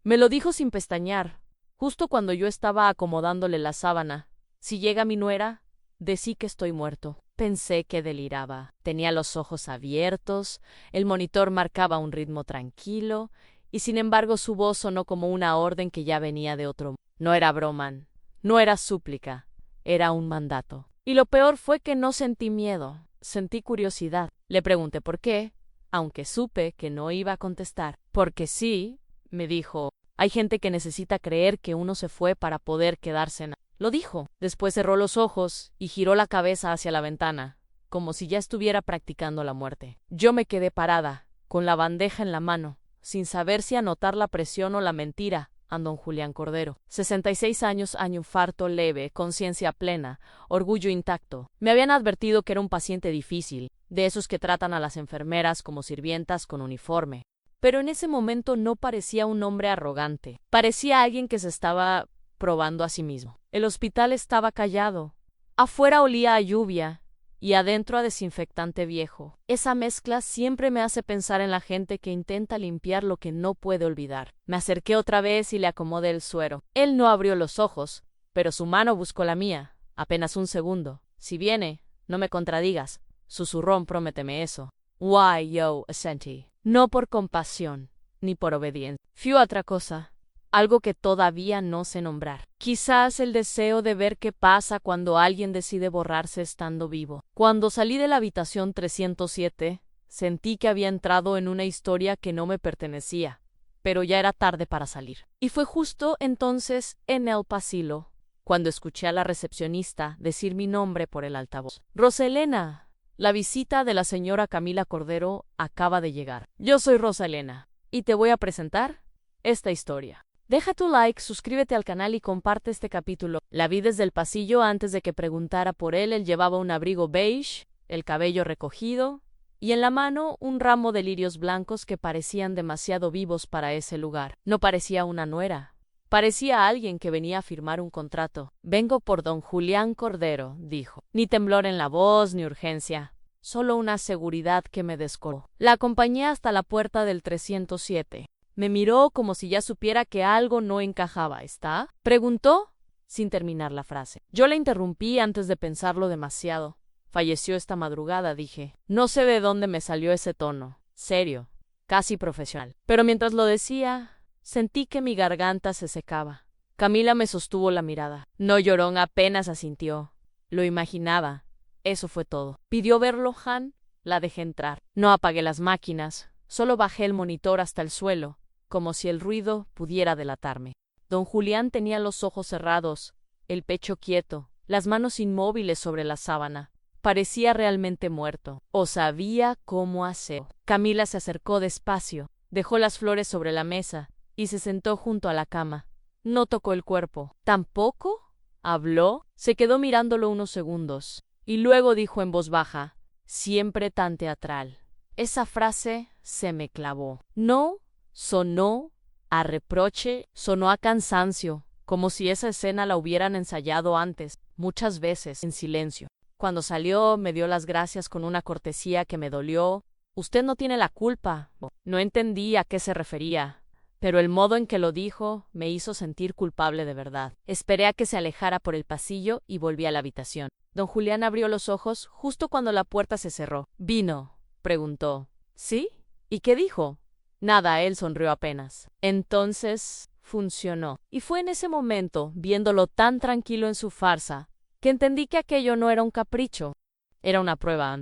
Me lo dijo sin pestañear, justo cuando yo estaba acomodándole la sábana. Si llega mi nuera, decí que estoy muerto. Pensé que deliraba. Tenía los ojos abiertos, el monitor marcaba un ritmo tranquilo, y sin embargo su voz sonó como una orden que ya venía de otro mundo. No era broma, no era súplica, era un mandato. Y lo peor fue que no sentí miedo, sentí curiosidad. Le pregunté por qué, aunque supe que no iba a contestar. Porque sí, me dijo, hay gente que necesita creer que uno se fue para poder quedarse en... Lo dijo. Después cerró los ojos y giró la cabeza hacia la ventana, como si ya estuviera practicando la muerte. Yo me quedé parada, con la bandeja en la mano, sin saber si anotar la presión o la mentira, a don Julián Cordero. 66 años, año infarto leve, conciencia plena, orgullo intacto. Me habían advertido que era un paciente difícil, de esos que tratan a las enfermeras como sirvientas con uniforme. Pero en ese momento no parecía un hombre arrogante. Parecía alguien que se estaba probando a sí mismo. El hospital estaba callado. Afuera olía a lluvia y adentro a desinfectante viejo. Esa mezcla siempre me hace pensar en la gente que intenta limpiar lo que no puede olvidar. Me acerqué otra vez y le acomodé el suero. Él no abrió los ojos, pero su mano buscó la mía. Apenas un segundo. Si viene, no me contradigas. Susurró, prométeme eso. Why, yo, asentí. No por compasión, ni por obediencia. Fue otra cosa. Algo que todavía no sé nombrar. Quizás el deseo de ver qué pasa cuando alguien decide borrarse estando vivo. Cuando salí de la habitación 307, sentí que había entrado en una historia que no me pertenecía, pero ya era tarde para salir. Y fue justo entonces, en el pasillo, cuando escuché a la recepcionista decir mi nombre por el altavoz. Roselena, la visita de la señora Camila Cordero acaba de llegar. Yo soy Roselena, y te voy a presentar esta historia. Deja tu like, suscríbete al canal y comparte este capítulo. La vi desde el pasillo antes de que preguntara por él. Él llevaba un abrigo beige, el cabello recogido, y en la mano un ramo de lirios blancos que parecían demasiado vivos para ese lugar. No parecía una nuera. Parecía alguien que venía a firmar un contrato. Vengo por don Julián Cordero, dijo. Ni temblor en la voz, ni urgencia. Solo una seguridad que me descolocó. La acompañé hasta la puerta del 307. Me miró como si ya supiera que algo no encajaba. ¿Está? Preguntó, sin terminar la frase. Yo la interrumpí antes de pensarlo demasiado. Falleció esta madrugada, dije. No sé de dónde me salió ese tono. Serio, casi profesional. Pero mientras lo decía, sentí que mi garganta se secaba. Camila me sostuvo la mirada. No lloró, apenas asintió. Lo imaginaba. Eso fue todo. ¿Pidió verlo, Han? La dejé entrar. No apagué las máquinas. Solo bajé el monitor hasta el suelo, como si el ruido pudiera delatarme. Don Julián tenía los ojos cerrados, el pecho quieto, las manos inmóviles sobre la sábana. Parecía realmente muerto. O sabía cómo hacerlo. Camila se acercó despacio, dejó las flores sobre la mesa y se sentó junto a la cama. No tocó el cuerpo. ¿Tampoco? ¿Habló? Se quedó mirándolo unos segundos, y luego dijo en voz baja, siempre tan teatral. Esa frase se me clavó. No, sonó a reproche, sonó a cansancio, como si esa escena la hubieran ensayado antes, muchas veces, en silencio. Cuando salió, me dio las gracias con una cortesía que me dolió. Usted no tiene la culpa. No entendí a qué se refería, pero el modo en que lo dijo me hizo sentir culpable de verdad. Esperé a que se alejara por el pasillo y volví a la habitación. Don Julián abrió los ojos justo cuando la puerta se cerró. ¿Vino?, preguntó. ¿Sí? ¿Y qué dijo? Nada, él sonrió apenas. Entonces, funcionó. Y fue en ese momento, viéndolo tan tranquilo en su farsa, que entendí que aquello no era un capricho. Era una prueba,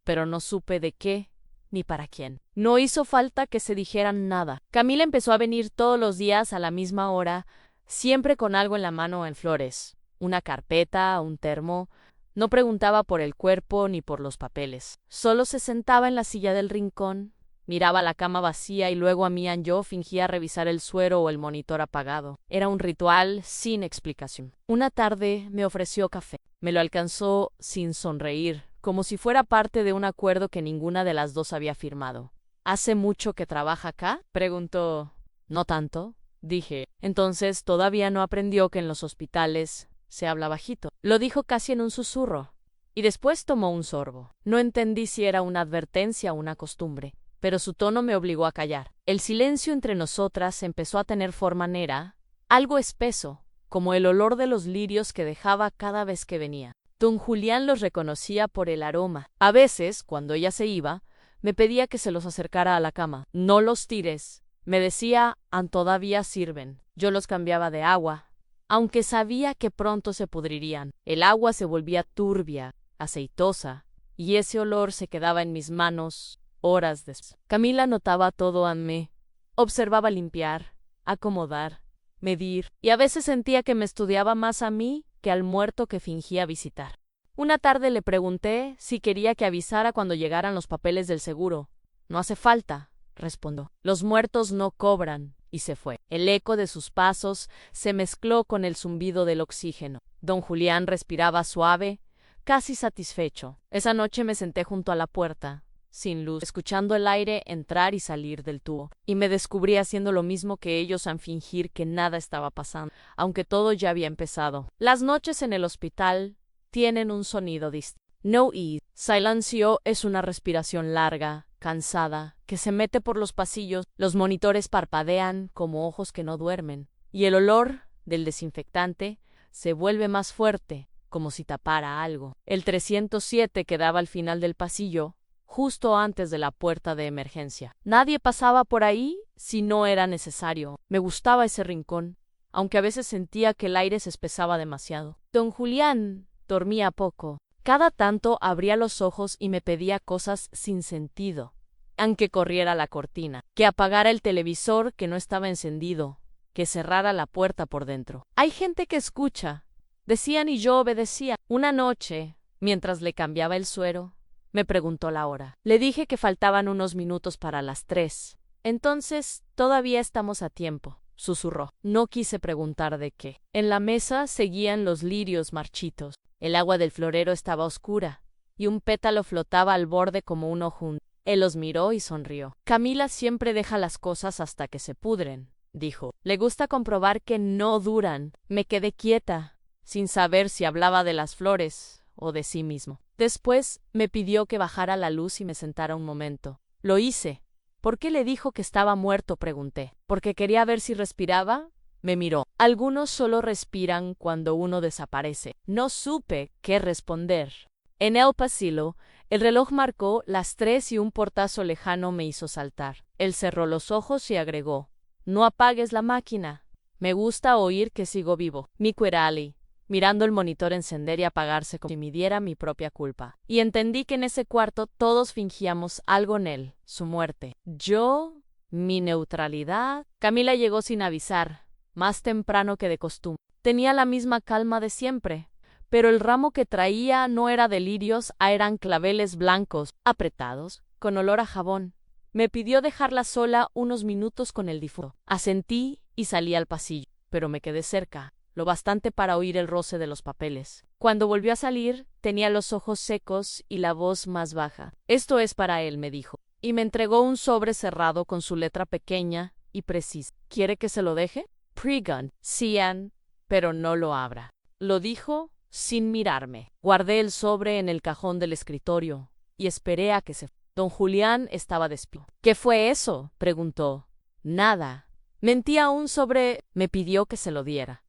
pero no supe de qué ni para quién. No hizo falta que se dijeran nada. Camila empezó a venir todos los días a la misma hora, siempre con algo en la mano en flores. Una carpeta, un termo. No preguntaba por el cuerpo ni por los papeles. Solo se sentaba en la silla del rincón, miraba la cama vacía y luego a mí yo fingía revisar el suero o el monitor apagado. Era un ritual sin explicación. Una tarde me ofreció café. Me lo alcanzó sin sonreír, como si fuera parte de un acuerdo que ninguna de las dos había firmado. ¿Hace mucho que trabaja acá?, preguntó. No tanto, dije. Entonces todavía no aprendió que en los hospitales se habla bajito. Lo dijo casi en un susurro, y después tomó un sorbo. No entendí si era una advertencia o una costumbre. pero su tono me obligó a callar. El silencio entre nosotras empezó a tener forma negra, algo espeso, como el olor de los lirios que dejaba cada vez que venía. Don Julián los reconocía por el aroma. A veces, cuando ella se iba, me pedía que se los acercara a la cama. No los tires, me decía, todavía sirven. Yo los cambiaba de agua, aunque sabía que pronto se pudrirían. El agua se volvía turbia, aceitosa, y ese olor se quedaba en mis manos horas después. Camila notaba todo en mí. Observaba limpiar, acomodar, medir, y a veces sentía que me estudiaba más a mí que al muerto que fingía visitar. Una tarde le pregunté si quería que avisara cuando llegaran los papeles del seguro. No hace falta, respondió. Los muertos no cobran, y se fue. El eco de sus pasos se mezcló con el zumbido del oxígeno. Don Julián respiraba suave, casi satisfecho. Esa noche me senté junto a la puerta, sin luz, escuchando el aire entrar y salir del tubo, y me descubrí haciendo lo mismo que ellos al fingir que nada estaba pasando, aunque todo ya había empezado. Las noches en el hospital tienen un sonido distinto. No ease. Silencio es una respiración larga, cansada, que se mete por los pasillos, los monitores parpadean como ojos que no duermen, y el olor del desinfectante se vuelve más fuerte, como si tapara algo. El 307 quedaba al final del pasillo, justo antes de la puerta de emergencia. Nadie pasaba por ahí si no era necesario. Me gustaba ese rincón, aunque a veces sentía que el aire se espesaba demasiado. Don Julián dormía poco. Cada tanto abría los ojos y me pedía cosas sin sentido, aunque corriera la cortina, que apagara el televisor que no estaba encendido, que cerrara la puerta por dentro. Hay gente que escucha, decían, y yo obedecía. Una noche, mientras le cambiaba el suero, me preguntó la hora. Le dije que faltaban unos minutos para las 3. Entonces, todavía estamos a tiempo, susurró. No quise preguntar de qué. En la mesa seguían los lirios marchitos. El agua del florero estaba oscura, y un pétalo flotaba al borde como un ojo. Él los miró y sonrió. Camila siempre deja las cosas hasta que se pudren, dijo. Le gusta comprobar que no duran. Me quedé quieta, sin saber si hablaba de las flores o de sí mismo. Después me pidió que bajara la luz y me sentara un momento. Lo hice. ¿Por qué le dijo que estaba muerto?, pregunté. ¿Porque quería ver si respiraba? Me miró. Algunos solo respiran cuando uno desaparece. No supe qué responder. En el pasillo, el reloj marcó las 3 y un portazo lejano me hizo saltar. Él cerró los ojos y agregó: No apagues la máquina. Me gusta oír que sigo vivo. Miquerali, mirando el monitor encender y apagarse como si midiera mi propia culpa. Y entendí que en ese cuarto todos fingíamos algo en él, su muerte. Yo, mi neutralidad. Camila llegó sin avisar, más temprano que de costumbre. Tenía la misma calma de siempre, pero el ramo que traía no era de lirios, eran claveles blancos, apretados, con olor a jabón. Me pidió dejarla sola unos minutos con el difunto. Asentí y salí al pasillo, pero me quedé cerca, lo bastante para oír el roce de los papeles. Cuando volvió a salir, tenía los ojos secos y la voz más baja. Esto es para él, me dijo, y me entregó un sobre cerrado con su letra pequeña y precisa. ¿Quiere que se lo deje? Pregun, Cian, pero no lo abra. Lo dijo sin mirarme. Guardé el sobre en el cajón del escritorio y esperé a que se fuera. Don Julián estaba despierto. ¿Qué fue eso?, preguntó. Nada. Mentía aún sobre... Me pidió que se lo diera.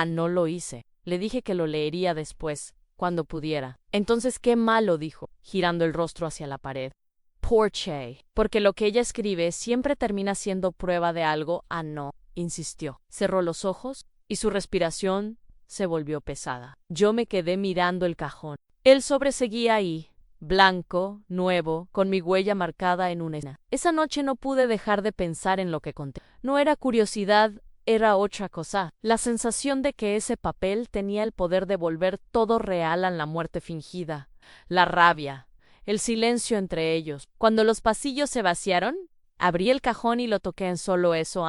No lo hice. Le dije que lo leería después, cuando pudiera. Entonces, qué malo, dijo, girando el rostro hacia la pared. Porche. Porque lo que ella escribe siempre termina siendo prueba de algo. No, insistió. Cerró los ojos y su respiración se volvió pesada. Yo me quedé mirando el cajón. El sobre seguía ahí, blanco, nuevo, con mi huella marcada en una esquina. Esa noche no pude dejar de pensar en lo que conté. No era curiosidad, era otra cosa. La sensación de que ese papel tenía el poder de volver todo real a la muerte fingida. La rabia, el silencio entre ellos. Cuando los pasillos se vaciaron, abrí el cajón y lo toqué en solo eso.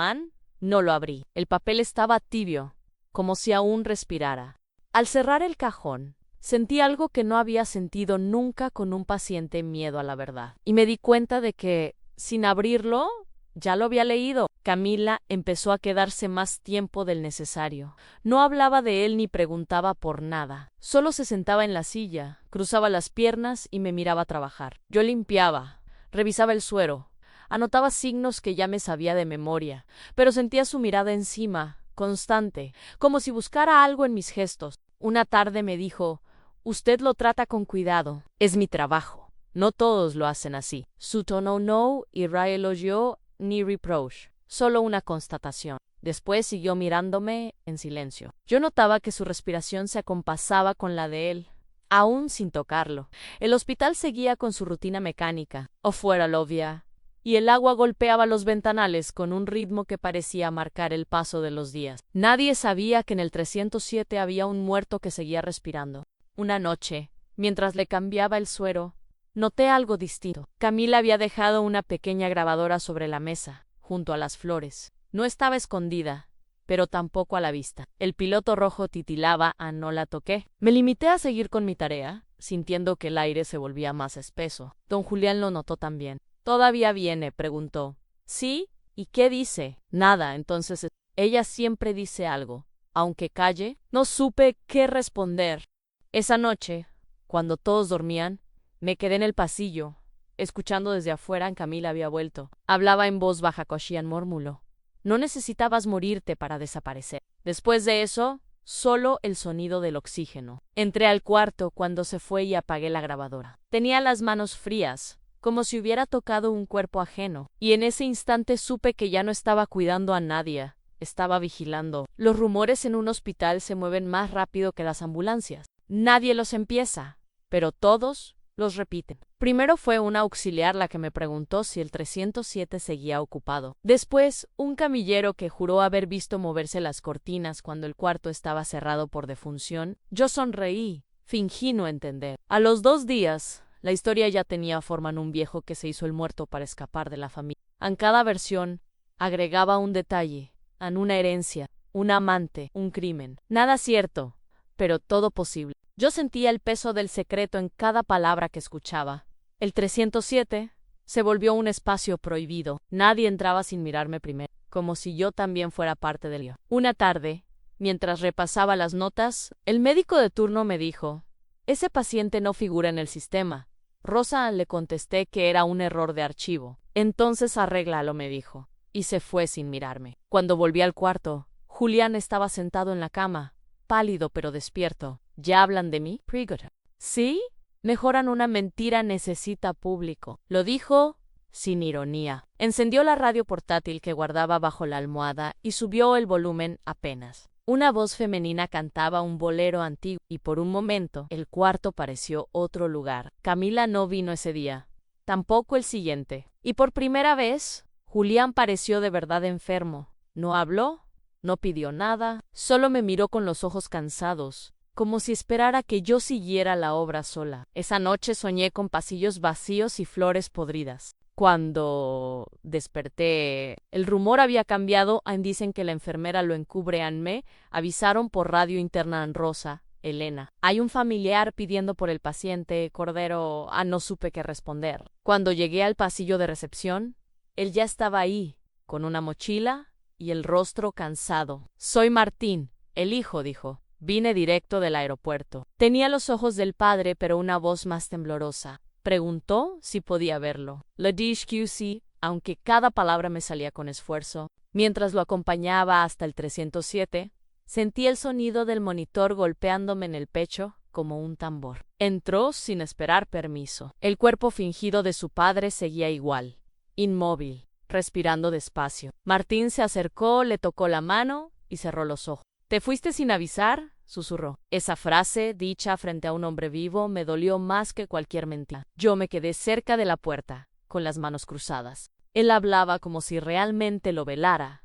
No lo abrí. El papel estaba tibio, como si aún respirara. Al cerrar el cajón, sentí algo que no había sentido nunca con un paciente: miedo a la verdad. Y me di cuenta de que, sin abrirlo, ya lo había leído. Camila empezó a quedarse más tiempo del necesario. No hablaba de él ni preguntaba por nada. Solo se sentaba en la silla, cruzaba las piernas y me miraba trabajar. Yo limpiaba, revisaba el suero, Anotaba signos que ya me sabía de memoria, pero sentía su mirada encima, constante, como si buscara algo en mis gestos. Una tarde me dijo: «Usted lo trata con cuidado. Es mi trabajo. No todos lo hacen así». Su tono no era elogio ni reproche, solo una constatación. Después siguió mirándome en silencio. Yo notaba que su respiración se acompasaba con la de él, aún sin tocarlo. El hospital seguía con su rutina mecánica, o fuera llovía, y el agua golpeaba los ventanales con un ritmo que parecía marcar el paso de los días. Nadie sabía que en el 307 había un muerto que seguía respirando. Una noche, mientras le cambiaba el suero, noté algo distinto. Camila había dejado una pequeña grabadora sobre la mesa, junto a las flores. No estaba escondida, pero tampoco a la vista. El piloto rojo titilaba a «no la toqué». Me limité a seguir con mi tarea, sintiendo que el aire se volvía más espeso. Don Julián lo notó también. «¿Todavía viene?», preguntó. «Sí, ¿y qué dice?». «Nada, entonces ella siempre dice algo, aunque calle». No supe qué responder. Esa noche, cuando todos dormían, me quedé en el pasillo, escuchando desde afuera. Camila había vuelto. Hablaba en voz baja. Koshian murmuró: «No necesitabas morirte para desaparecer». Después de eso, solo el sonido del oxígeno. Entré al cuarto cuando se fue y apagué la grabadora. Tenía las manos frías, como si hubiera tocado un cuerpo ajeno, y en ese instante supe que ya no estaba cuidando a nadie, estaba vigilando. Los rumores en un hospital se mueven más rápido que las ambulancias. Nadie los empieza, pero todos los repiten. Primero fue una auxiliar la que me preguntó si el 307 seguía ocupado. Después, un camillero que juró haber visto moverse las cortinas cuando el cuarto estaba cerrado por defunción. Yo sonreí, fingí no entender. A los 2 días, la historia ya tenía forma en un viejo que se hizo el muerto para escapar de la familia. En cada versión, agregaba un detalle, en una herencia, un amante, un crimen. Nada cierto, pero todo posible. Yo sentía el peso del secreto en cada palabra que escuchaba. El 307 se volvió un espacio prohibido. Nadie entraba sin mirarme primero, como si yo también fuera parte del lío. Una tarde, mientras repasaba las notas, el médico de turno me dijo: «Ese paciente no figura en el sistema». Rosa, le contesté que era un error de archivo. «Entonces arréglalo», me dijo, y se fue sin mirarme. Cuando volví al cuarto, Julián estaba sentado en la cama, pálido pero despierto. «¿Ya hablan de mí?». «Prigota». «¿Sí? Mejoran una mentira necesita público», lo dijo sin ironía. Encendió la radio portátil que guardaba bajo la almohada y subió el volumen apenas. Una voz femenina cantaba un bolero antiguo y por un momento el cuarto pareció otro lugar. Camila no vino ese día, tampoco el siguiente. Y por primera vez, Julián pareció de verdad enfermo. No habló, no pidió nada, solo me miró con los ojos cansados, como si esperara que yo siguiera la obra sola. Esa noche soñé con pasillos vacíos y flores podridas. Cuando desperté, el rumor había cambiado. Dicen que la enfermera lo encubre. Me avisaron por radio interna en Rosa, Elena. Hay un familiar pidiendo por el paciente, Cordero. No supe qué responder. Cuando llegué al pasillo de recepción, él ya estaba ahí, con una mochila y el rostro cansado. «Soy Martín, el hijo», dijo. «Vine directo del aeropuerto». Tenía los ojos del padre, pero una voz más temblorosa. Preguntó si podía verlo. Le dije que sí, aunque cada palabra me salía con esfuerzo. Mientras lo acompañaba hasta el 307, sentí el sonido del monitor golpeándome en el pecho como un tambor. Entró sin esperar permiso. El cuerpo fingido de su padre seguía igual, inmóvil, respirando despacio. Martín se acercó, le tocó la mano y cerró los ojos. «¿Te fuiste sin avisar?», susurró. Esa frase, dicha frente a un hombre vivo, me dolió más que cualquier mentira. Yo me quedé cerca de la puerta, con las manos cruzadas. Él hablaba como si realmente lo velara.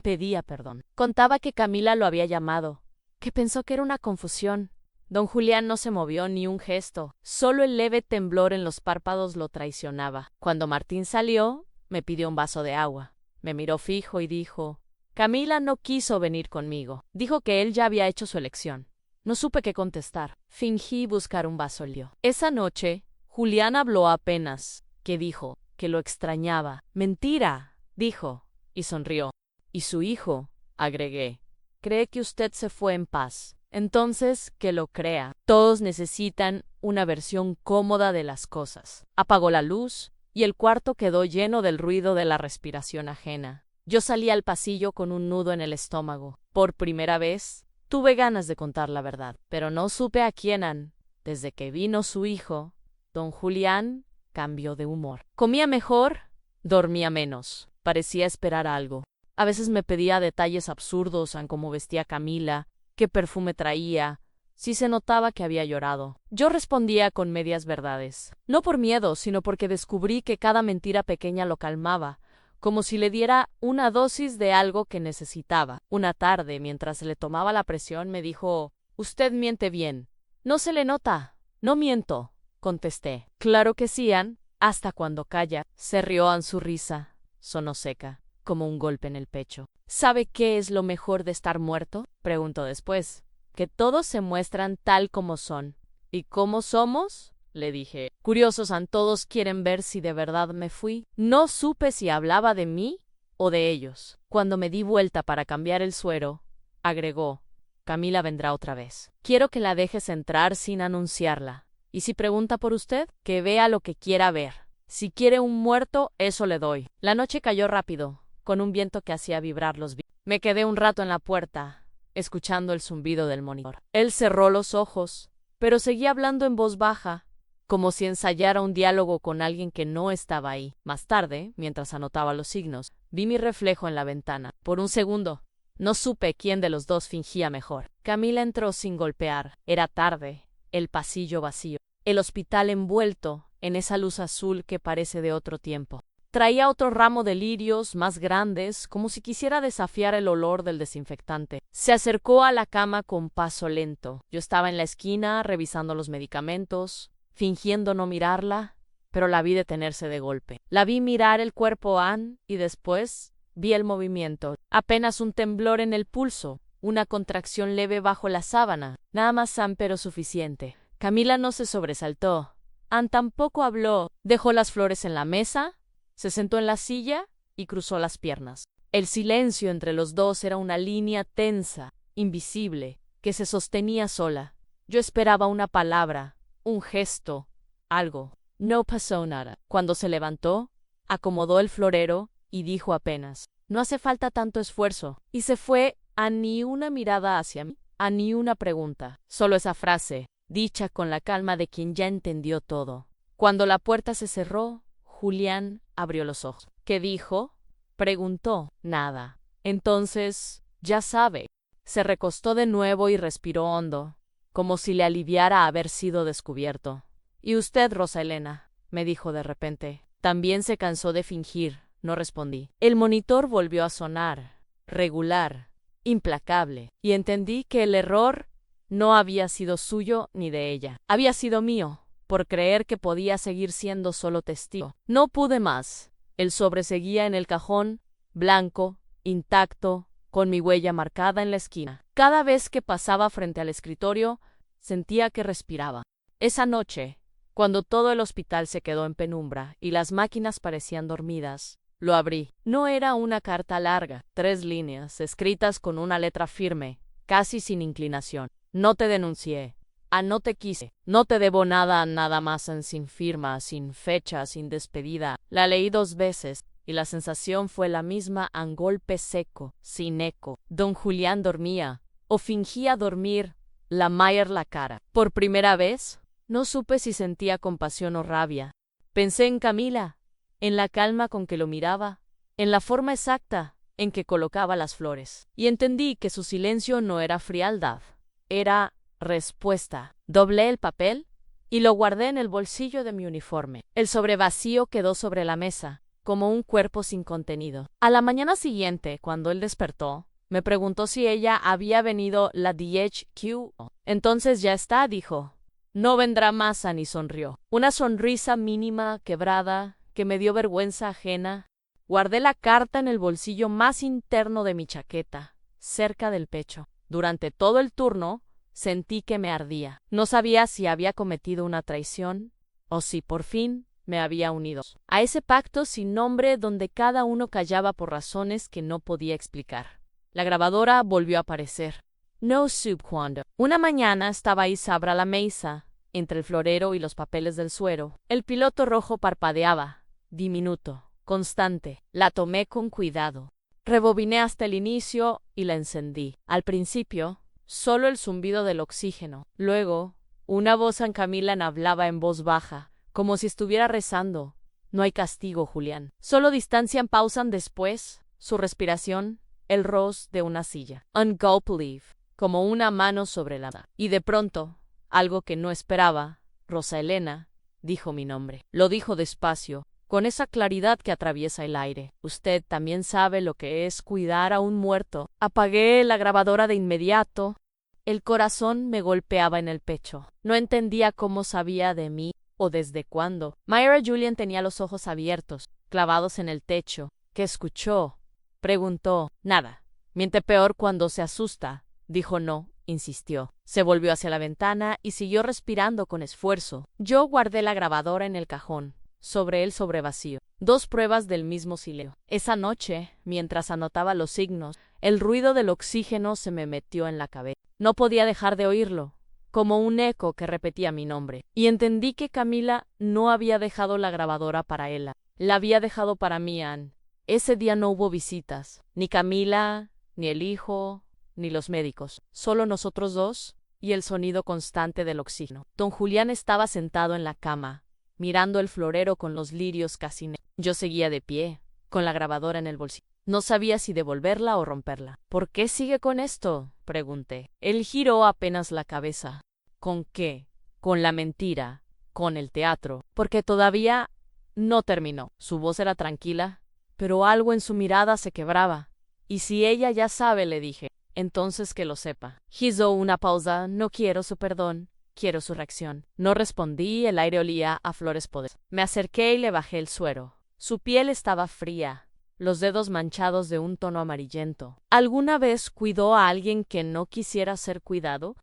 Pedía perdón. Contaba que Camila lo había llamado, que pensó que era una confusión. Don Julián no se movió ni un gesto, solo el leve temblor en los párpados lo traicionaba. Cuando Martín salió, me pidió un vaso de agua. Me miró fijo y dijo: «Camila no quiso venir conmigo. Dijo que él ya había hecho su elección». No supe qué contestar. Fingí buscar un vaso. Esa noche, Julián habló apenas. ¿Qué dijo? Que lo extrañaba. «Mentira», dijo, y sonrió. «¿Y su hijo?», agregué. «Cree que usted se fue en paz. Entonces, que lo crea. Todos necesitan una versión cómoda de las cosas». Apagó la luz y el cuarto quedó lleno del ruido de la respiración ajena. Yo salí al pasillo con un nudo en el estómago. Por primera vez, tuve ganas de contar la verdad, pero no supe a quién. Desde que vino su hijo, don Julián cambió de humor. Comía mejor, dormía menos, parecía esperar algo. A veces me pedía detalles absurdos en cómo vestía Camila, qué perfume traía, si se notaba que había llorado. Yo respondía con medias verdades, no por miedo, sino porque descubrí que cada mentira pequeña lo calmaba, como si le diera una dosis de algo que necesitaba. Una tarde, mientras le tomaba la presión, me dijo: «Usted miente bien». «No se le nota». «No miento», contesté. «Claro que sí, Ann, hasta cuando calla». Se rió. Su risa sonó seca, como un golpe en el pecho. «¿Sabe qué es lo mejor de estar muerto?», preguntó después. «Que todos se muestran tal como son». «¿Y cómo somos?», le dije. «Curiosos, todos quieren ver si de verdad me fui». No supe si hablaba de mí o de ellos. Cuando me di vuelta para cambiar el suero, agregó: «Camila vendrá otra vez. Quiero que la dejes entrar sin anunciarla. Y si pregunta por usted, que vea lo que quiera ver. Si quiere un muerto, eso le doy». La noche cayó rápido, con un viento que hacía vibrar los vidrios. Me quedé un rato en la puerta, escuchando el zumbido del monitor. Él cerró los ojos, pero seguía hablando en voz baja, como si ensayara un diálogo con alguien que no estaba ahí. Más tarde, mientras anotaba los signos, vi mi reflejo en la ventana. Por un segundo, no supe quién de los dos fingía mejor. Camila entró sin golpear. Era tarde, el pasillo vacío, el hospital envuelto en esa luz azul que parece de otro tiempo. Traía otro ramo de lirios más grandes, como si quisiera desafiar el olor del desinfectante. Se acercó a la cama con paso lento. Yo estaba en la esquina revisando los medicamentos, fingiendo no mirarla, pero la vi detenerse de golpe. La vi mirar el cuerpo a Ann y después vi el movimiento. Apenas un temblor en el pulso, una contracción leve bajo la sábana. Nada más pero suficiente. Camila no se sobresaltó. Ann tampoco habló. Dejó las flores en la mesa, se sentó en la silla y cruzó las piernas. El silencio entre los dos era una línea tensa, invisible, que se sostenía sola. Yo esperaba una palabra, un gesto, algo. No pasó nada. Cuando se levantó, acomodó el florero y dijo apenas: «No hace falta tanto esfuerzo». Y se fue, a ni una mirada hacia mí, a ni una pregunta. Solo esa frase, dicha con la calma de quien ya entendió todo. Cuando la puerta se cerró, Julián abrió los ojos. «¿Qué dijo?», preguntó. «Nada». «Entonces, ya sabe». Se recostó de nuevo y respiró hondo, como si le aliviara haber sido descubierto. «¿Y usted, Rosa Elena?», me dijo de repente. «También se cansó de fingir». No respondí. El monitor volvió a sonar, regular, implacable, y entendí que el error no había sido suyo ni de ella. Había sido mío, por creer que podía seguir siendo solo testigo. No pude más. El sobre seguía en el cajón, blanco, intacto, con mi huella marcada en la esquina. Cada vez que pasaba frente al escritorio, sentía que respiraba. Esa noche, cuando todo el hospital se quedó en penumbra y las máquinas parecían dormidas, lo abrí. No era una carta larga, 3 líneas, escritas con una letra firme, casi sin inclinación. «No te denuncié. No te quise. No te debo nada, nada más, sin firma, sin fecha, sin despedida». La leí 2 veces y la sensación fue la misma, un golpe seco, sin eco. Don Julián dormía, o fingía dormir, la Mayer la cara. Por primera vez, no supe si sentía compasión o rabia. Pensé en Camila, en la calma con que lo miraba, en la forma exacta en que colocaba las flores. Y entendí que su silencio no era frialdad, era respuesta. Doblé el papel y lo guardé en el bolsillo de mi uniforme. El sobre vacío quedó sobre la mesa, como un cuerpo sin contenido. A la mañana siguiente, cuando él despertó, me preguntó si ella había venido la DHQ. «Entonces ya está», dijo. «No vendrá más», ni sonrió. Una sonrisa mínima, quebrada, que me dio vergüenza ajena. Guardé la carta en el bolsillo más interno de mi chaqueta, cerca del pecho. Durante todo el turno, sentí que me ardía. No sabía si había cometido una traición o si, por fin, me había unido a ese pacto sin nombre donde cada uno callaba por razones que no podía explicar. La grabadora volvió a aparecer. No supe cuándo. Una mañana estaba Isabra a la mesa, entre el florero y los papeles del suero. El piloto rojo parpadeaba, diminuto, constante. La tomé con cuidado. Rebobiné hasta el inicio y la encendí. Al principio, solo el zumbido del oxígeno. Luego, una voz en Camila hablaba en voz baja, como si estuviera rezando. No hay castigo, Julián. Solo distancian, pausan después, su respiración, el ros de una silla. Ungulpleave, como una mano sobre la mano. Y de pronto, algo que no esperaba, Rosa Elena, dijo mi nombre. Lo dijo despacio, con esa claridad que atraviesa el aire. Usted también sabe lo que es cuidar a un muerto. Apagué la grabadora de inmediato. El corazón me golpeaba en el pecho. No entendía cómo sabía de mí o desde cuándo. Myra Julian tenía los ojos abiertos, clavados en el techo. ¿Qué escuchó? Preguntó. Nada. Miente peor cuando se asusta. Dijo no, insistió. Se volvió hacia la ventana y siguió respirando con esfuerzo. Yo guardé la grabadora en el cajón, sobre el sobrevacío. 2 pruebas del mismo silencio. Esa noche, mientras anotaba los signos, el ruido del oxígeno se me metió en la cabeza. No podía dejar de oírlo, como un eco que repetía mi nombre. Y entendí que Camila no había dejado la grabadora para ella. La había dejado para mí, Anne. Ese día no hubo visitas. Ni Camila, ni el hijo, ni los médicos. Solo nosotros dos y el sonido constante del oxígeno. Don Julián estaba sentado en la cama, mirando el florero con los lirios casi negros. Yo seguía de pie, con la grabadora en el bolsillo. No sabía si devolverla o romperla. ¿Por qué sigue con esto?, pregunté. Él giró apenas la cabeza. ¿Con qué? Con la mentira, con el teatro. Porque todavía no terminó. Su voz era tranquila, pero algo en su mirada se quebraba. Y si ella ya sabe, le dije, entonces que lo sepa. Hizo una pausa. No quiero su perdón. Quiero su reacción. No respondí, el aire olía a flores podridas. Me acerqué y le bajé el suero. Su piel estaba fría, los dedos manchados de un tono amarillento. ¿Alguna vez cuidó a alguien que no quisiera ser cuidado?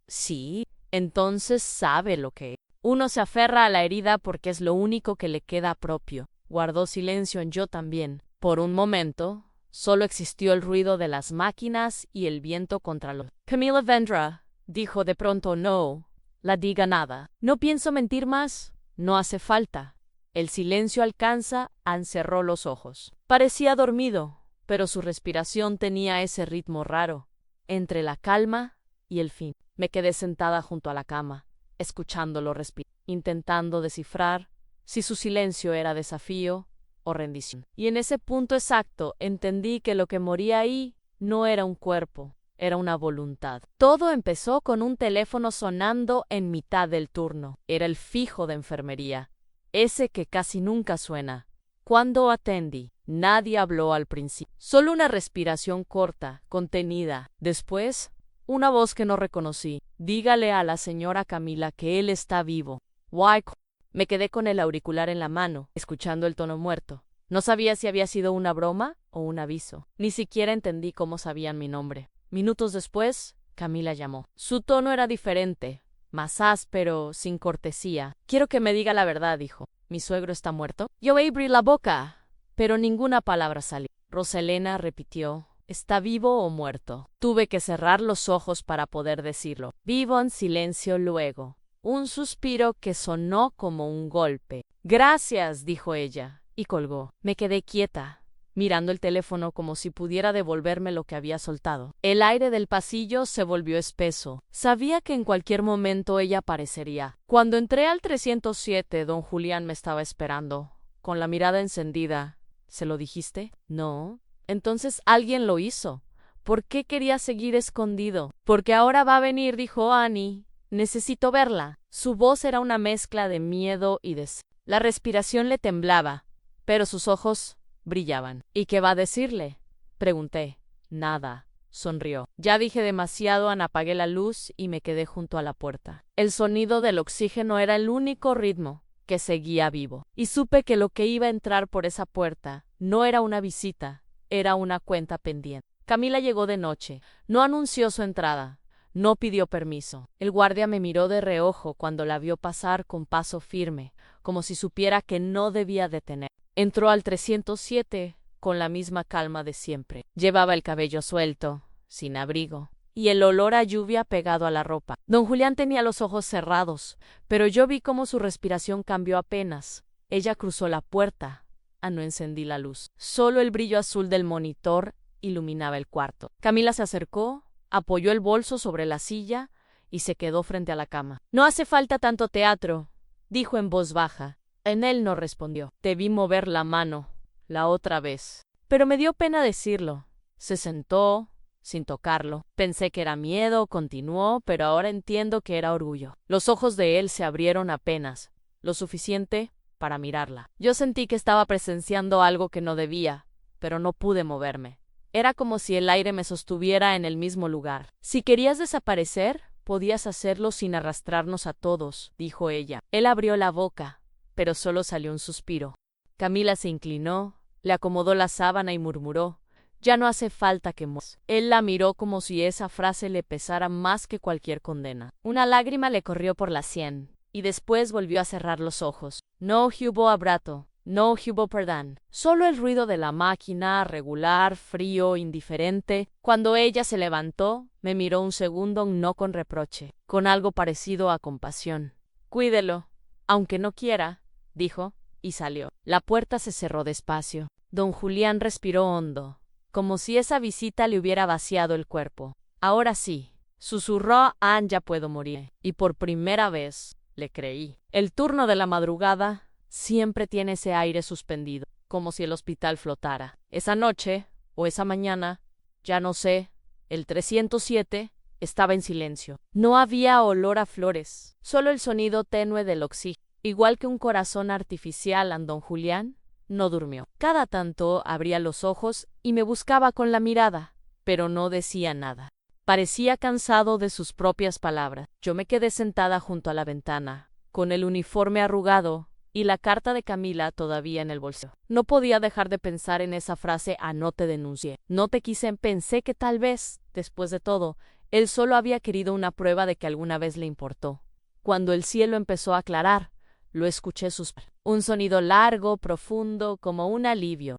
Sí. Entonces sabe lo que es. Uno se aferra a la herida porque es lo único que le queda propio. Guardó silencio en yo también. Por un momento, solo existió el ruido de las máquinas y el viento contra los... Camila vendrá, dijo de pronto. No la diga nada. No pienso mentir más. No hace falta. El silencio alcanza. Anne cerró los ojos. Parecía dormido, pero su respiración tenía ese ritmo raro, entre la calma y el fin. Me quedé sentada junto a la cama, escuchándolo respirar, intentando descifrar si su silencio era desafío o rendición. Y en ese punto exacto entendí que lo que moría ahí no era un cuerpo, era una voluntad. Todo empezó con un teléfono sonando en mitad del turno. Era el fijo de enfermería, ese que casi nunca suena. Cuando atendí, nadie habló al principio. Solo una respiración corta, contenida. Después, una voz que no reconocí. Dígale a la señora Camila que él está vivo. Why? Me quedé con el auricular en la mano, escuchando el tono muerto. No sabía si había sido una broma o un aviso. Ni siquiera entendí cómo sabían mi nombre. Minutos después, Camila llamó. Su tono era diferente, más áspero, sin cortesía. Quiero que me diga la verdad, dijo. ¿Mi suegro está muerto? Yo abrí la boca, pero ninguna palabra salió. Rosa Elena repitió. ¿Está vivo o muerto? Tuve que cerrar los ojos para poder decirlo. Vivo. En silencio luego. Un suspiro que sonó como un golpe. Gracias, dijo ella, y colgó. Me quedé quieta, mirando el teléfono como si pudiera devolverme lo que había soltado. El aire del pasillo se volvió espeso. Sabía que en cualquier momento ella aparecería. Cuando entré al 307, don Julián me estaba esperando, con la mirada encendida. ¿Se lo dijiste? No. Entonces alguien lo hizo. ¿Por qué quería seguir escondido? Porque ahora va a venir, dijo Annie. Necesito verla. Su voz era una mezcla de miedo y deseo. La respiración le temblaba, pero sus ojos brillaban. ¿Y qué va a decirle?, pregunté. Nada, sonrió. Ya dije demasiado. Anne. Apagué la luz y me quedé junto a la puerta. El sonido del oxígeno era el único ritmo que seguía vivo. Y supe que lo que iba a entrar por esa puerta no era una visita, era una cuenta pendiente. Camila llegó de noche. No anunció su entrada. No pidió permiso. El guardia me miró de reojo cuando la vio pasar con paso firme, como si supiera que no debía detener. Entró al 307 con la misma calma de siempre. Llevaba el cabello suelto, sin abrigo, y el olor a lluvia pegado a la ropa. Don Julián tenía los ojos cerrados, pero yo vi cómo su respiración cambió apenas, Ella cruzó la puerta. No encendí la luz. Solo el brillo azul del monitor iluminaba el cuarto. Camila se acercó, apoyó el bolso sobre la silla y se quedó frente a la cama. No hace falta tanto teatro, dijo en voz baja. Él no respondió. Debí mover la mano la otra vez. Pero me dio pena decirlo. Se sentó, sin tocarlo. Pensé que era miedo, continuó, pero ahora entiendo que era orgullo. Los ojos de él se abrieron apenas, lo suficiente para mirarla. Yo sentí que estaba presenciando algo que no debía, pero no pude moverme. Era como si el aire me sostuviera en el mismo lugar. Si querías desaparecer, podías hacerlo sin arrastrarnos a todos, dijo ella. Él abrió la boca, pero solo salió un suspiro. Camila se inclinó, le acomodó la sábana y murmuró: ya no hace falta que mueras. Él la miró como si esa frase le pesara más que cualquier condena. Una lágrima le corrió por la sien, y después volvió a cerrar los ojos. No hubo abrazo, no hubo perdón. Solo el ruido de la máquina, regular, frío, indiferente. Cuando ella se levantó, me miró un segundo, no con reproche, con algo parecido a compasión. Cuídelo, aunque no quiera, dijo, y salió. La puerta se cerró despacio. Don Julián respiró hondo, como si esa visita le hubiera vaciado el cuerpo. Ahora sí, susurró: ya puedo morir. Y por primera vez le creí. El turno de la madrugada siempre tiene ese aire suspendido, como si el hospital flotara. Esa noche, o esa mañana, ya no sé, el 307 estaba en silencio. No había olor a flores, solo el sonido tenue del oxígeno. Igual que un corazón artificial, don Julián no durmió. Cada tanto abría los ojos y me buscaba con la mirada, pero no decía nada. Parecía cansado de sus propias palabras. Yo me quedé sentada junto a la ventana, con el uniforme arrugado y la carta de Camila todavía en el bolsillo. No podía dejar de pensar en esa frase: no te denuncié, no te quise. Pensé que tal vez, después de todo, él solo había querido una prueba de que alguna vez le importó. Cuando el cielo empezó a aclarar, lo escuché suspirar. Un sonido largo, profundo, como un alivio.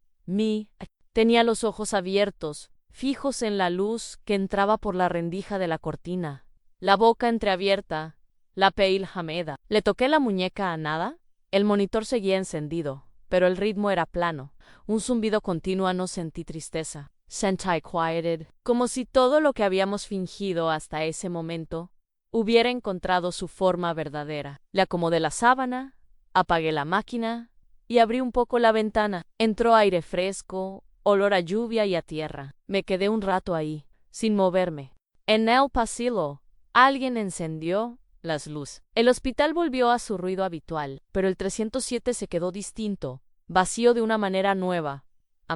Tenía los ojos abiertos, fijos en la luz que entraba por la rendija de la cortina, la boca entreabierta, la piel húmeda. ¿Le toqué la muñeca a nada? El monitor seguía encendido, pero el ritmo era plano, un zumbido continuo. No sentí tristeza. Sentí quietud, como si todo lo que habíamos fingido hasta ese momento hubiera encontrado su forma verdadera. Le acomodé la sábana, apagué la máquina y abrí un poco la ventana. Entró aire fresco, olor a lluvia y a tierra. Me quedé un rato ahí, sin moverme. En el pasillo, alguien encendió las luces. El hospital volvió a su ruido habitual, pero el 307 se quedó distinto, vacío de una manera nueva.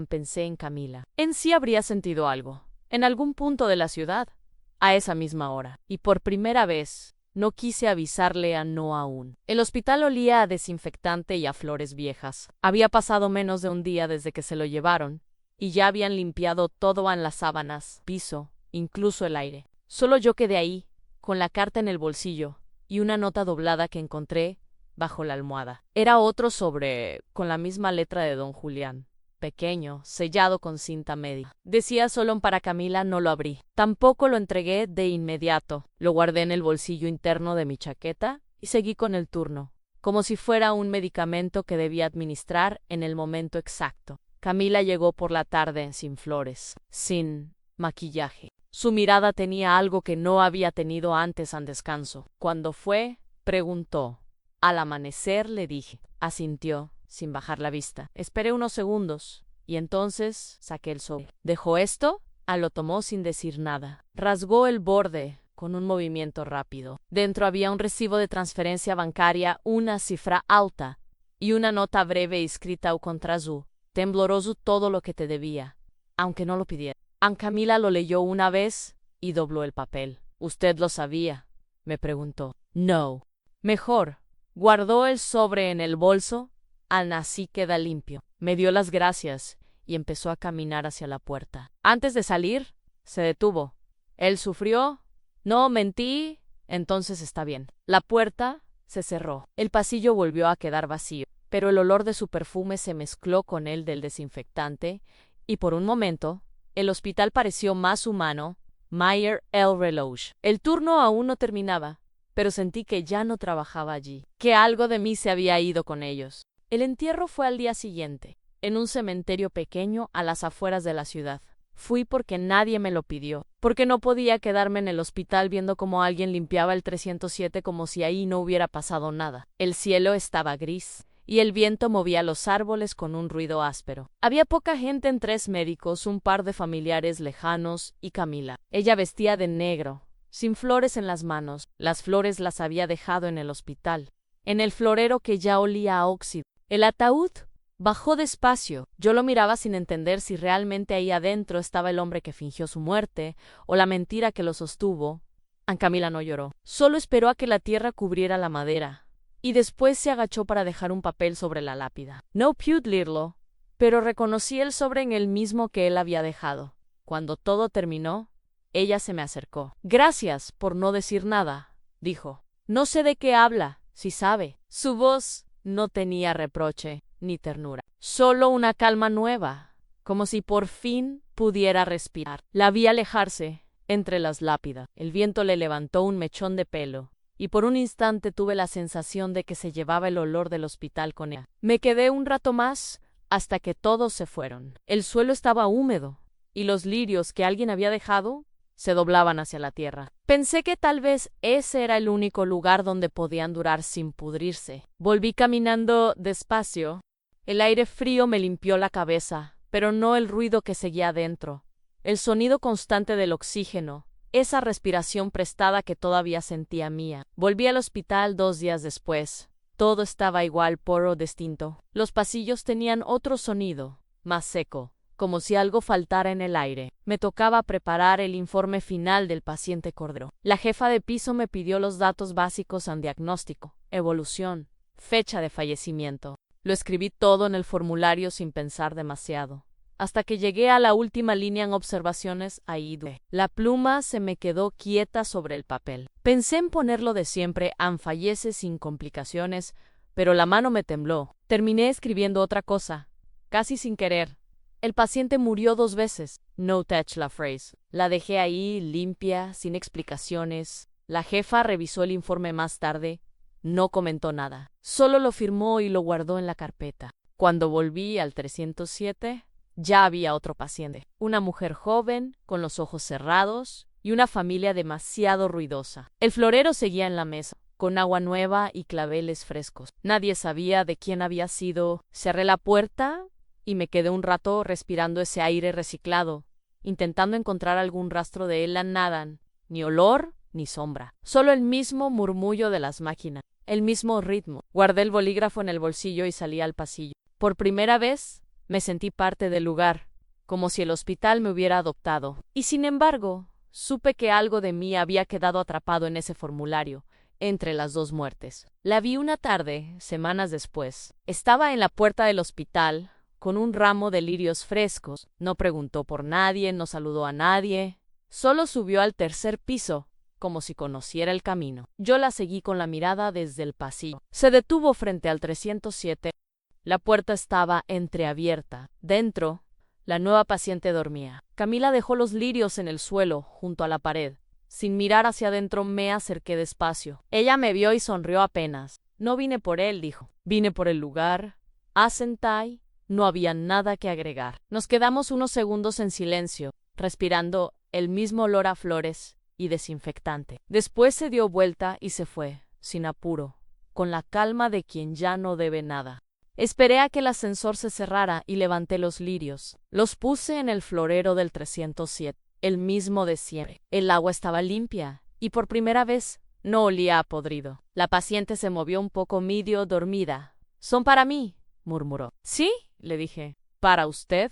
Pensé en Camila. En sí habría sentido algo, en algún punto de la ciudad, a esa misma hora. Y por primera vez, no quise avisarle no aún. El hospital olía a desinfectante y a flores viejas. Había pasado menos de un día desde que se lo llevaron, y ya habían limpiado todo en las sábanas, piso, incluso el aire. Solo yo quedé ahí, con la carta en el bolsillo, y una nota doblada que encontré bajo la almohada. Era otro sobre, con la misma letra de don Julián. Pequeño, sellado con cinta médica. Decía solo para Camila. No lo abrí. Tampoco lo entregué de inmediato. Lo guardé en el bolsillo interno de mi chaqueta y seguí con el turno, como si fuera un medicamento que debía administrar en el momento exacto. Camila llegó por la tarde sin flores, sin maquillaje. Su mirada tenía algo que no había tenido antes al descanso. Cuando fue, preguntó. Al amanecer, le dije. Asintió, sin bajar la vista. Esperé unos segundos, y entonces saqué el sobre. ¿Dejó esto? Lo tomó sin decir nada. Rasgó el borde con un movimiento rápido. Dentro había un recibo de transferencia bancaria, una cifra alta, y una nota breve escrita contra su, tembloroso todo lo que te debía, aunque no lo pidiera. Camila lo leyó una vez y dobló el papel. ¿Usted lo sabía?, me preguntó. No. Mejor. Guardó el sobre en el bolso. Así queda limpio. Me dio las gracias y empezó a caminar hacia la puerta. Antes de salir, se detuvo. ¿Él sufrió? No, mentí. Entonces está bien. La puerta se cerró. El pasillo volvió a quedar vacío, pero el olor de su perfume se mezcló con el del desinfectante, y por un momento, el hospital pareció más humano. Mayer el reloj. El turno aún no terminaba, pero sentí que ya no trabajaba allí, que algo de mí se había ido con ellos. El entierro fue al día siguiente, en un cementerio pequeño a las afueras de la ciudad. Fui porque nadie me lo pidió, porque no podía quedarme en el hospital viendo cómo alguien limpiaba el 307 como si ahí no hubiera pasado nada. El cielo estaba gris, y el viento movía los árboles con un ruido áspero. Había poca gente en 3 médicos, un par de familiares lejanos y Camila. Ella vestía de negro, sin flores en las manos. Las flores las había dejado en el hospital, en el florero que ya olía a óxido. El ataúd bajó despacio. Yo lo miraba sin entender si realmente ahí adentro estaba el hombre que fingió su muerte o la mentira que lo sostuvo. Camila no lloró. Solo esperó a que la tierra cubriera la madera, y después se agachó para dejar un papel sobre la lápida. No pude leerlo, pero reconocí el sobre en el mismo que él había dejado. Cuando todo terminó, ella se me acercó. «Gracias por no decir nada», dijo. «No sé de qué habla, si sabe». Su voz no tenía reproche ni ternura, solo una calma nueva, como si por fin pudiera respirar. La vi alejarse entre las lápidas. El viento le levantó un mechón de pelo, y por un instante tuve la sensación de que se llevaba el olor del hospital con ella. Me quedé un rato más hasta que todos se fueron. El suelo estaba húmedo, y los lirios que alguien había dejado se doblaban hacia la tierra. Pensé que tal vez ese era el único lugar donde podían durar sin pudrirse. Volví caminando despacio. El aire frío me limpió la cabeza, pero no el ruido que seguía adentro. El sonido constante del oxígeno, esa respiración prestada que todavía sentía mía. Volví al hospital 2 días después. Todo estaba igual, pero distinto. Los pasillos tenían otro sonido, más seco, como si algo faltara en el aire. Me tocaba preparar el informe final del paciente Cordero. La jefa de piso me pidió los datos básicos en diagnóstico, evolución, fecha de fallecimiento. Lo escribí todo en el formulario sin pensar demasiado, hasta que llegué a la última línea en observaciones. Ahí dudé. La pluma se me quedó quieta sobre el papel. Pensé en ponerlo de siempre, fallece sin complicaciones, pero la mano me tembló. Terminé escribiendo otra cosa, casi sin querer. El paciente murió 2 veces. No touch la phrase. La dejé ahí, limpia, sin explicaciones. La jefa revisó el informe más tarde. No comentó nada. Solo lo firmó y lo guardó en la carpeta. Cuando volví al 307, ya había otro paciente. Una mujer joven, con los ojos cerrados, y una familia demasiado ruidosa. El florero seguía en la mesa, con agua nueva y claveles frescos. Nadie sabía de quién había sido. Cerré la puerta y me quedé un rato respirando ese aire reciclado, intentando encontrar algún rastro de él. Nada, ni olor ni sombra. Solo el mismo murmullo de las máquinas, el mismo ritmo. Guardé el bolígrafo en el bolsillo y salí al pasillo. Por primera vez me sentí parte del lugar, como si el hospital me hubiera adoptado. Y sin embargo, supe que algo de mí había quedado atrapado en ese formulario, entre las 2 muertes. La vi una tarde, semanas después. Estaba en la puerta del hospital, con un ramo de lirios frescos. No preguntó por nadie, no saludó a nadie. Solo subió al 3er piso, como si conociera el camino. Yo la seguí con la mirada desde el pasillo. Se detuvo frente al 307. La puerta estaba entreabierta. Dentro, la nueva paciente dormía. Camila dejó los lirios en el suelo, junto a la pared. Sin mirar hacia adentro me acerqué despacio. Ella me vio y sonrió apenas. No vine por él, dijo. Vine por el lugar. Asentai. No había nada que agregar. Nos quedamos unos segundos en silencio, respirando el mismo olor a flores y desinfectante. Después se dio vuelta y se fue, sin apuro, con la calma de quien ya no debe nada. Esperé a que el ascensor se cerrara y levanté los lirios. Los puse en el florero del 307, el mismo de siempre. El agua estaba limpia y por primera vez no olía a podrido. La paciente se movió un poco medio dormida. «Son para mí», murmuró. «¿Sí?», le dije. «¿Para usted?».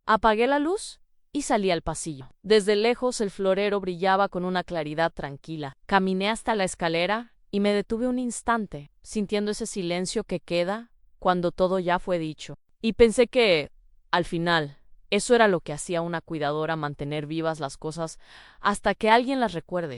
Apagué la luz y salí al pasillo. Desde lejos el florero brillaba con una claridad tranquila. Caminé hasta la escalera y me detuve un instante, sintiendo ese silencio que queda cuando todo ya fue dicho. Y pensé que, al final, eso era lo que hacía una cuidadora: mantener vivas las cosas hasta que alguien las recuerde.